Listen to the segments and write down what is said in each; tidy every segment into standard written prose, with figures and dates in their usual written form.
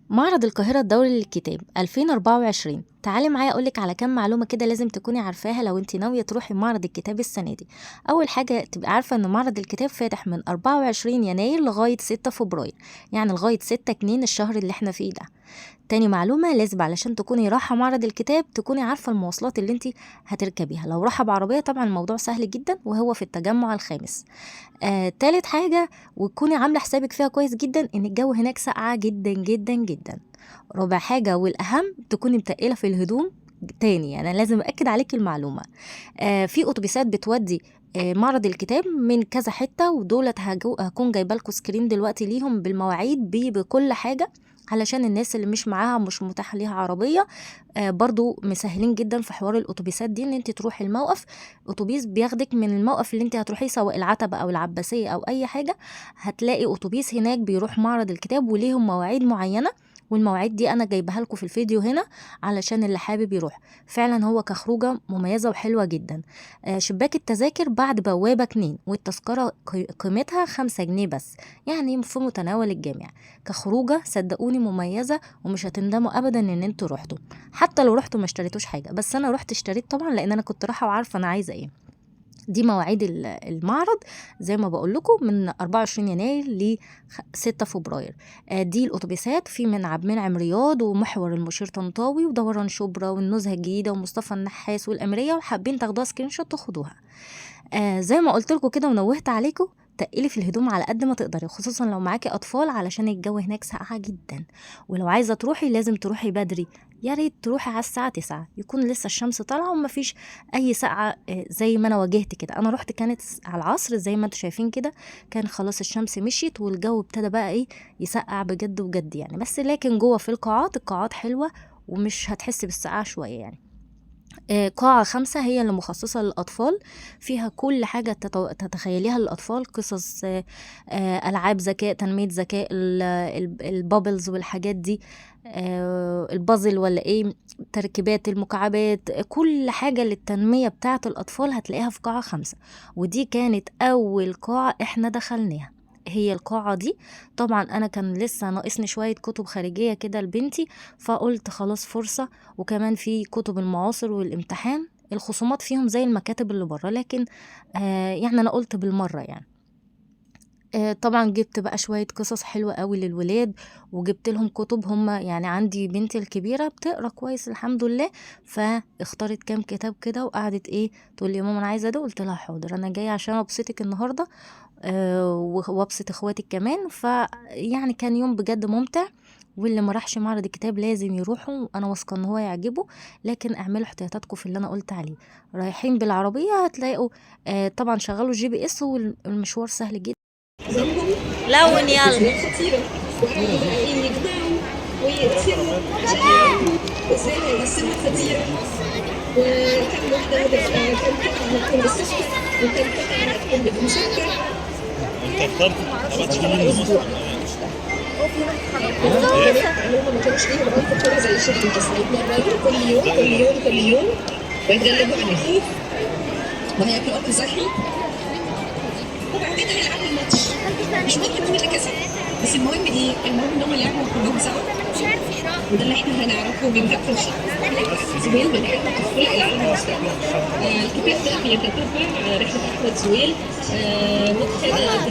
معرض القاهرة الدولي للكتاب 2024. تعالي معايا أقولك على كام معلومة كده لازم تكوني عارفاها لو انت ناوية تروحي معرض الكتاب السنة دي. أول حاجة تبقى عارفة إن معرض الكتاب فاتح من 24 يناير لغاية 6 فبراير، يعني لغاية 6 جنيه الشهر اللي احنا فيه ده. تاني معلومة، لازم علشان تكوني رايحة معرض الكتاب تكوني عارفة المواصلات اللي انت هتركبيها. لو رايحة بعربية طبعا الموضوع سهل جدا وهو في التجمع الخامس. تالت حاجة وتكوني عاملة حسابك فيها كويس جدا ان الجو هناك ساقعة جدا جدا جدا. رابع حاجة والأهم تكوني متقلة في الهدوم. تاني يعني أنا لازم أكد عليك المعلومة. في أتوبيسات بتودي معرض الكتاب من كذا حتة، ودولت هكون جايبه لكم سكرين دلوقتي ليهم بالمواعيد بكل حاجة، علشان الناس اللي مش معاها مش متاح ليها عربية. برضو مسهلين جدا في حوار الأتوبيسات دي ان انت تروحي الموقف. أتوبيس بياخدك من الموقف اللي انت هتروحيه سواء العتبة أو العباسية أو أي حاجة، هتلاقي أتوبيس هناك بيروح معرض الكتاب وليهم مواعيد معينة. والمواعيد دي انا جايبها لكم في الفيديو هنا علشان اللي حابب يروح. فعلا هو كخروجه مميزه وحلوه جدا. شباك التذاكر بعد بوابه 2، والتذكره قيمتها 5 جنيه بس، يعني في متناول الجميع. كخروجه صدقوني مميزه ومش هتندموا ابدا ان انتوا رحتوا. حتى لو رحتوا ما اشتريتوش حاجه، بس انا رحت اشتريت طبعا لان انا كنت رايحه وعارفه انا عايزه ايه. دي مواعيد المعرض زي ما بقول لكم من 24 يناير ل 6 فبراير. دي الاتوبيسات في من عبد المنعم رياض ومحور المشير طنطاوي ودوران شبرا والنزهه الجديده ومصطفى النحاس والاميريه، وحابين تاخدوها سكرين شوت تاخدوها. زي ما قلت لكم كده ونوهت عليكم، تقلي في الهدوم على قد ما تقدري، خصوصا لو معاكي اطفال علشان الجو هناك ساقعه جدا. ولو عايزه تروحي لازم تروحي بدري، يا ريت تروحي على الساعه 9 يكون لسه الشمس طالعه ومفيش اي ساقعه. زي ما انا واجهت كده، انا رحت كانت على العصر زي ما انتم شايفين كده، كان خلاص الشمس مشيت والجو ابتدى بقى ايه يسقع بجد بجد يعني. بس لكن جوه في القاعات حلوه ومش هتحسي بالسقعه شويه يعني. قاعة 5 هي اللي مخصصة للأطفال، فيها كل حاجة تتخيليها للأطفال، قصص ألعاب ذكاء، تنمية ذكاء، البابلز والحاجات دي، البازل ولا ايه، تركيبات المكعبات، كل حاجة للتنمية بتاعة الأطفال هتلاقيها في قاعة 5. ودي كانت أول قاعة احنا دخلناها، هي القاعة دي. طبعا أنا كان لسه ناقصني شوية كتب خارجية كده لبنتي، فقلت خلاص فرصة. وكمان في كتب المعاصر والامتحان، الخصومات فيهم زي المكاتب اللي بره، لكن يعني انا قلت بالمره يعني. طبعا جبت بقى شويه قصص حلوه قوي للولاد، وجبت لهم كتب. هم يعني عندي بنتي الكبيره بتقرا كويس الحمد لله، فاختارت كام كتاب كده وقعدت ايه تقول لي يا ماما انا عايزه ده، قلت لها حاضر انا جايه عشان ابسطك النهارده وابسط اخواتك كمان. فيعني كان يوم بجد ممتع، واللي ما راحش معرض الكتاب لازم يروحوا، انا واثقه ان هو يعجبه. لكن اعملوا احتياطاتكم في اللي انا قلت عليه. رايحين بالعربيه هتلاقوا طبعا شغلوا GPS والمشوار سهل جدا. لون يلا خطيرة وقعدوا بقى ايه يجمعوا ويقسموا عشان ازاي هيقسموا خطيرة. وكم واحدة هتبقى كم قطعة هتكون بالسكر وكم قطعة هتكون بالمسكر. انت اخترت اسبوع هم ما كانوش ليهم عنف كده زي شركة التصنيع، مرة كل يوم كل يوم كل يوم ويتغلبوا على الخوف وهياكلوا أكل صحي وبعدين هيلعبوا الماتش. مش مهم مين اللي كسب، بس المهم ايه؟ المهم ان هم يلعبوا كلهم سوا، وده اللي احنا هنعرفه من كابتن زويل من حلم اطفال العالم المستقبل. الكتاب ده بيتتبع رحله احمد زويل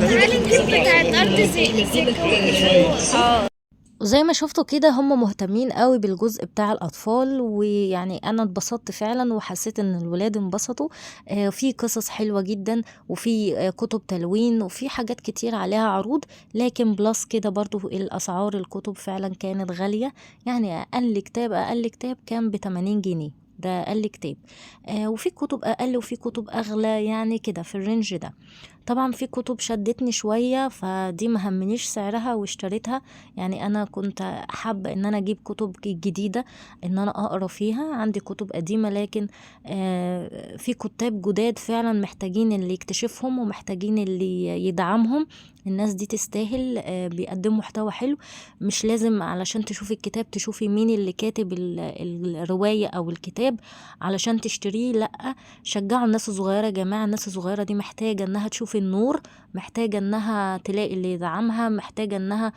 وابتدى بتاعت ارض زي وزي ما شفتوا كده هم مهتمين قوي بالجزء بتاع الأطفال، ويعني أنا اتبسطت فعلا وحسيت إن الولاد انبسطوا. في قصص حلوة جدا، وفي كتب تلوين، وفي حاجات كتير عليها عروض. لكن بلس كده برضو الأسعار الكتب فعلا كانت غالية، يعني أقل كتاب كان ب80 جنيه، ده أقل كتاب. وفي كتب أقل وفي كتب أغلى يعني كده في الرينج ده. طبعا في كتب شدتني شوية فدي مهمنيش سعرها واشتريتها. يعني انا كنت حابة ان انا اجيب كتب جديدة ان انا اقرا فيها، عندي كتب قديمة لكن في كتاب جداد فعلا محتاجين اللي يكتشفهم ومحتاجين اللي يدعمهم. الناس دي تستاهل، بيقدموا محتوى حلو. مش لازم علشان تشوفي الكتاب تشوفي مين اللي كاتب الرواية او الكتاب علشان تشتريه، لأ. شجعوا الناس الصغيرة يا جماعة، الناس الصغيرة دي محتاجة انها تشوف النور، محتاجة انها تلاقي اللي يدعمها، محتاجة انها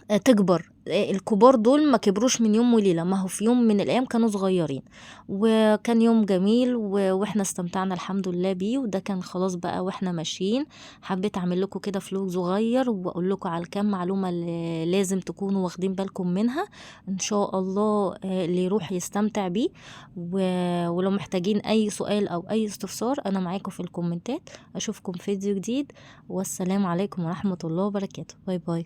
تكبر. الكبار دول ما كبروش من يوم وليلة، ما هو في يوم من الأيام كانوا صغيرين، وكان يوم جميل وإحنا استمتعنا الحمد لله بيه، وده كان خلاص بقى وإحنا ماشيين. حبيت أعمل لكم كده فلوج صغير وأقول لكم على الكام معلومة اللي لازم تكونوا واخدين بالكم منها. إن شاء الله اللي يروح يستمتع بيه. ولو محتاجين أي سؤال أو أي استفسار أنا معاكم في الكومنتات. أشوفكم في فيديو جديد، والسلام عليكم ورحمة الله وبركاته. باي باي.